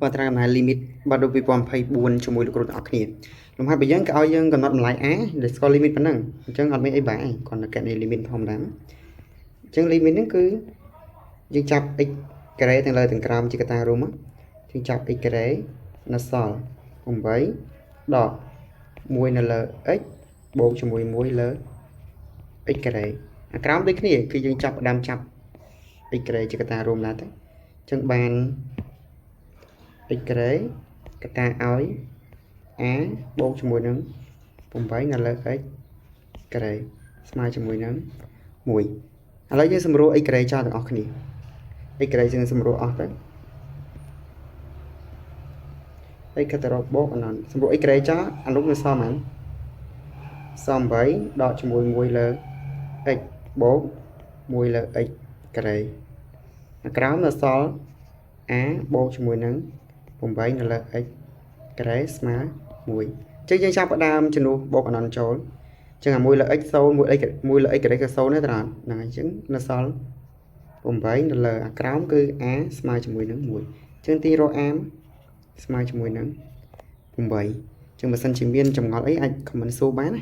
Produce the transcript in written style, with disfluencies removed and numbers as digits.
បើត្រាកំណែ limit បើដូច2024ជាមួយលោកគ្រូទាំងអស់គ្នាលំហាត់បើយើងក៏ឲ្យយើងកំណត់តម្លៃ a ដែលស្គាល់ limit ប៉ុណ្ណឹងអញ្ចឹងអត់មានអីបែរគ្រាន់តែកណនី limit ធម្មតាអញ្ចឹង limit ហ្នឹងគឺយើងចាប់ x ការ៉េទាំងលើទាំងក្រោមជាកត្តារួមយើងចាប់ x ការ៉េនៅសល់8ដក1នៅលើ x បូកជាមួយ1លើ x ការ៉េអាក្រោមដូចគ្នាគឺយើងចាប់ផ្ដើមចាប់ x ការ៉េជាកត្តារួមដែរទៅអញ្ចឹងបាន x ការ៉េកត្តាឲ្យ a បូកជាមួយនឹង8នៅលើ x ការ៉េស្មើជាមួយនឹង1ឥឡូវយើងសម្រួល x ការ៉េចោលទាំងអស់គ្នា x ការ៉េយើងសម្រួលអស់ទៅ x កត្តាបូកអនន្តសម្រួល x ការ៉េចោលអានោះវាសមហ្នឹងសម8ដកជាមួយ1លើ x បូក1លើ x ការ៉េអាក្រោមនៅសល់ a បូកជាមួយនឹង8នៅលើ x ការ៉េស្មើ1អញ្ចឹងយើងចាប់ផ្ដើមចំនួនបូកអនន្តចូលអញ្ចឹងអា1លើ x 0 1លើ x ការ៉េក៏0ដែរត្រង់ហ្នឹងអញ្ចឹងនៅសល់8នៅលើអាក្រោមគឺ a ស្មើជាមួយនឹង1អញ្ចឹងទីរក a ស្មើជាមួយនឹង8អញ្ចឹងបើសិនជាមានចម្ងល់អីអាច comment សួរបានណា